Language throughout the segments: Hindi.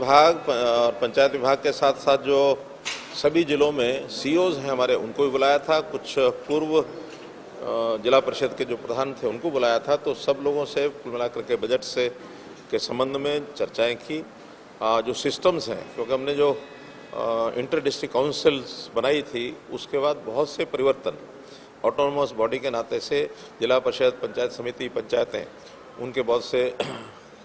विभाग और पंचायत विभाग के साथ साथ जो सभी जिलों में सीओज हैं हमारे, उनको भी बुलाया था। कुछ पूर्व जिला परिषद के जो प्रधान थे उनको बुलाया था। तो सब लोगों से कुल मिलाकर के बजट से के संबंध में चर्चाएं की। जो सिस्टम्स हैं, क्योंकि हमने जो इंटर डिस्ट्रिक्ट काउंसिल्स बनाई थी उसके बाद बहुत से परिवर्तन ऑटोनोमस बॉडी के नाते से जिला परिषद, पंचायत समिति, पंचायतें, उनके बहुत से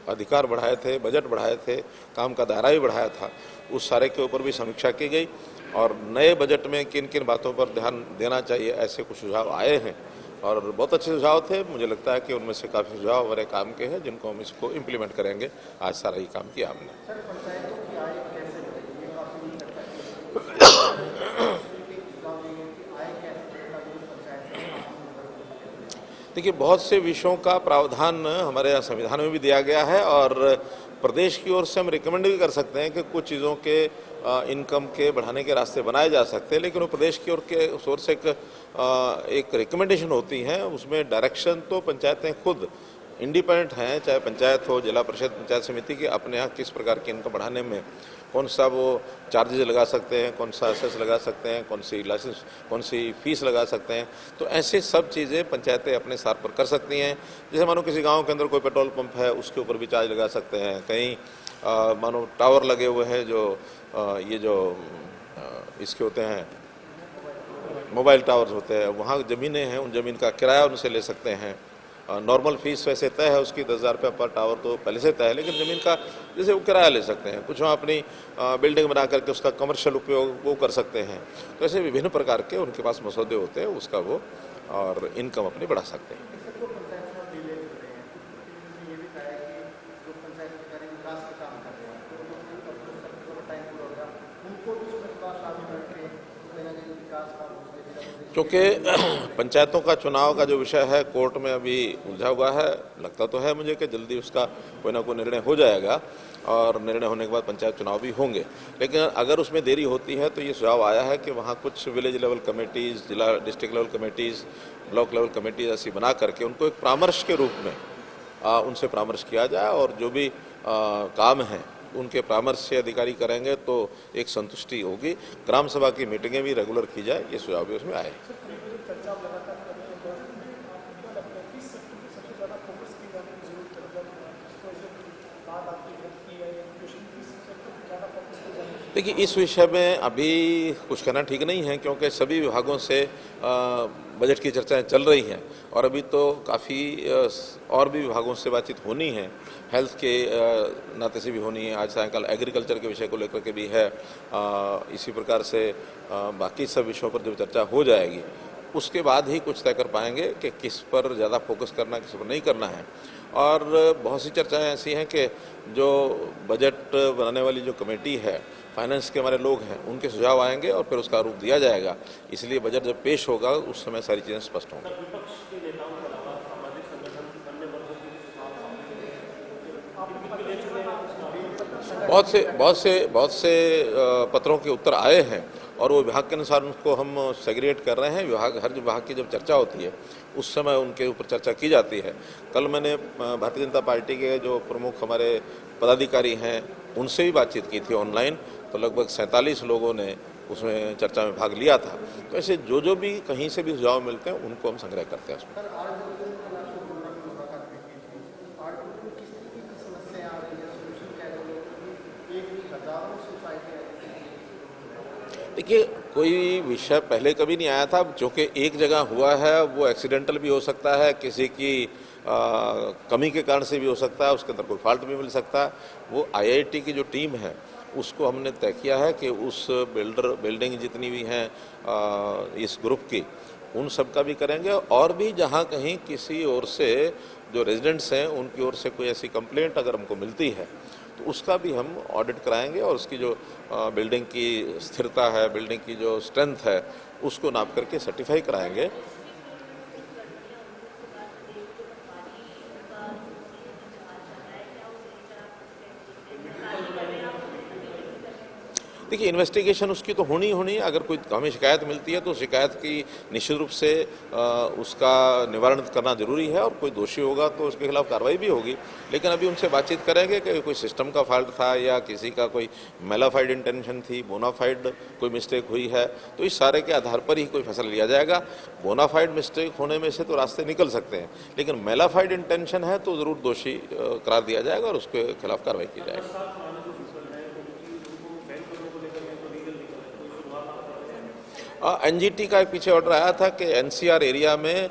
अधिकार बढ़ाए थे, बजट बढ़ाए थे, काम का दायरा भी बढ़ाया था। उस सारे के ऊपर भी समीक्षा की गई और नए बजट में किन किन बातों पर ध्यान देना चाहिए ऐसे कुछ सुझाव आए हैं और बहुत अच्छे सुझाव थे। मुझे लगता है कि उनमें से काफ़ी सुझाव हमारे काम के हैं जिनको हम इसको इम्प्लीमेंट करेंगे। आज सारा ही काम किया हमने। देखिए, बहुत से विषयों का प्रावधान हमारे यहाँ संविधान में भी दिया गया है और प्रदेश की ओर से हम रिकमेंड भी कर सकते हैं कि कुछ चीज़ों के इनकम के बढ़ाने के रास्ते बनाए जा सकते हैं, लेकिन वो प्रदेश की ओर से एक रिकमेंडेशन होती है। उसमें डायरेक्शन तो पंचायतें खुद इंडिपेंडेंट हैं, चाहे पंचायत हो, जिला परिषद, पंचायत समिति की, अपने यहाँ किस प्रकार की इनकम बढ़ाने में कौन सा वो चार्जेज लगा सकते हैं, कौन सा असेस लगा सकते हैं, कौन सी लाइसेंस, कौन सी फीस लगा सकते हैं। तो ऐसे सब चीज़ें पंचायतें अपने स्तर पर कर सकती हैं। जैसे मानो किसी गांव के अंदर कोई पेट्रोल पंप है, उसके ऊपर भी चार्ज लगा सकते हैं। कहीं मानो टावर लगे हुए हैं जो ये जो इसके होते हैं, मोबाइल टावर्स होते हैं, वहाँ ज़मीनें हैं, उन ज़मीन का किराया उनसे ले सकते हैं। नॉर्मल फीस वैसे तय है उसकी 10,000 रुपये पर टावर, तो पहले से तय है, लेकिन ज़मीन का जैसे वो किराया ले सकते हैं। कुछ वहाँ अपनी बिल्डिंग बना करके उसका कमर्शियल उपयोग वो कर सकते हैं। तो ऐसे विभिन्न प्रकार के उनके पास मसौदे होते हैं, उसका वो और इनकम अपनी बढ़ा सकते हैं। क्योंकि पंचायतों का चुनाव का जो विषय है कोर्ट में अभी उलझा हुआ है, लगता तो है मुझे कि जल्दी उसका कोई ना कोई निर्णय हो जाएगा और निर्णय होने के बाद पंचायत चुनाव भी होंगे। लेकिन अगर उसमें देरी होती है तो ये सुझाव आया है कि वहाँ कुछ विलेज लेवल कमेटीज़, जिला district level committees, block level committees ऐसी बना करके उनको एक परामर्श के रूप में उनसे परामर्श किया जाए और जो भी काम हैं उनके परामर्श से अधिकारी करेंगे तो एक संतुष्टि होगी। ग्राम सभा की मीटिंगें भी रेगुलर की जाए, ये सुझाव भी उसमें आए। देखिए, इस विषय में अभी कुछ कहना ठीक नहीं है क्योंकि सभी विभागों से बजट की चर्चाएं चल रही हैं और अभी तो काफ़ी और भी विभागों से बातचीत होनी है। हेल्थ के नाते से भी होनी है। आज सायंकाल एग्रीकल्चर के विषय को लेकर के भी है। इसी प्रकार से बाकी सब विषयों पर जब चर्चा हो जाएगी उसके बाद ही कुछ तय कर पाएंगे कि किस पर ज़्यादा फोकस करना, किस पर नहीं करना है। और बहुत सी चर्चाएं ऐसी हैं कि जो बजट बनाने वाली जो कमेटी है, फाइनेंस के हमारे लोग हैं, उनके सुझाव आएंगे और फिर उसका रूप दिया जाएगा। इसलिए बजट जब पेश होगा उस समय सारी चीज़ें स्पष्ट होंगी। बहुत से पत्रों के उत्तर आए हैं और वो विभाग के अनुसार उनको हम सेग्रीगेट कर रहे हैं। हर विभाग की जब चर्चा होती है उस समय उनके ऊपर चर्चा की जाती है। कल मैंने भारतीय जनता पार्टी के जो प्रमुख हमारे पदाधिकारी हैं उनसे भी बातचीत की थी ऑनलाइन, तो लगभग 47 लोगों ने उसमें चर्चा में भाग लिया था। तो ऐसे जो भी कहीं से भी सुझाव मिलते हैं उनको हम संग्रह करते हैं उसमें। देखिए, कोई विषय पहले कभी नहीं आया था, जो कि एक जगह हुआ है वो एक्सीडेंटल भी हो सकता है, किसी की कमी के कारण से भी हो सकता है, उसके अंदर कोई फॉल्ट भी मिल सकता है। वो आईआईटी की जो टीम है उसको हमने तय किया है कि उस बिल्डिंग जितनी भी हैं इस ग्रुप की, उन सब का भी करेंगे और भी जहाँ कहीं किसी ओर से जो रेजिडेंट्स हैं उनकी ओर से कोई ऐसी कंप्लेंट अगर हमको मिलती है तो उसका भी हम ऑडिट कराएंगे और उसकी जो बिल्डिंग की स्थिरता है, बिल्डिंग की जो स्ट्रेंथ है, उसको नाप करके सर्टिफाई कराएंगे। देखिए, इन्वेस्टिगेशन उसकी तो होनी होनी है। अगर कोई हमें शिकायत मिलती है तो शिकायत की निश्चित रूप से उसका निवारण करना जरूरी है, और कोई दोषी होगा तो उसके खिलाफ कार्रवाई भी होगी। लेकिन अभी उनसे बातचीत करेंगे कि कोई सिस्टम का फॉल्ट था या किसी का कोई मेलाफाइड इंटेंशन थी, बोनाफाइड कोई मिस्टेक हुई है, तो इस सारे के आधार पर ही कोई फैसला लिया जाएगा। बोनाफाइड मिस्टेक होने में से तो रास्ते निकल सकते हैं, लेकिन मेलाफाइड इंटेंशन है तो ज़रूर दोषी करार दिया जाएगा और उसके खिलाफ कार्रवाई की जाएगी। एनजीटी का एक पीछे ऑर्डर आया था कि एनसीआर एरिया में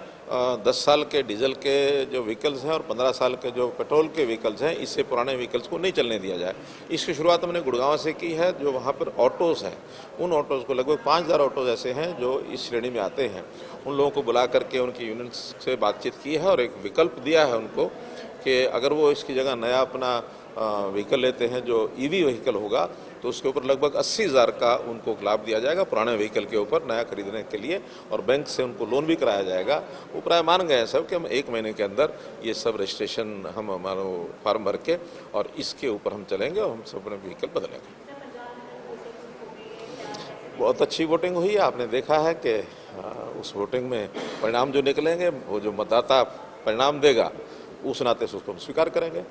10 साल के डीजल के जो व्हीकल्स हैं और 15 साल के जो पेट्रोल के व्हीकल्स हैं, इससे पुराने व्हीकल्स को नहीं चलने दिया जाए। इसकी शुरुआत हमने गुड़गांव से की है। जो वहाँ पर ऑटोज़ हैं, उन ऑटोज़ को लगभग 5000 ऑटोज़ ऐसे हैं जो इस श्रेणी में आते हैं। उन लोगों को बुला करके उनकी यूनिट्स से बातचीत की है और एक विकल्प दिया है उनको कि अगर वो इसकी जगह नया अपना व्हीकल लेते हैं जो ईवी व्हीकल होगा, तो उसके ऊपर लगभग 80,000 का उनको लाभ दिया जाएगा पुराने व्हीकल के ऊपर नया खरीदने के लिए, और बैंक से उनको लोन भी कराया जाएगा। वो प्राय मान गए हैं सब कि हम 1 महीने के अंदर ये सब रजिस्ट्रेशन हम हमारा फॉर्म भर के और इसके ऊपर हम चलेंगे और हम सब अपने व्हीकल बदलेंगे। बहुत अच्छी वोटिंग हुई है। आपने देखा है कि उस वोटिंग में परिणाम जो निकलेंगे, वो जो मतदाता परिणाम देगा, उस नाते से उसको हम स्वीकार करेंगे।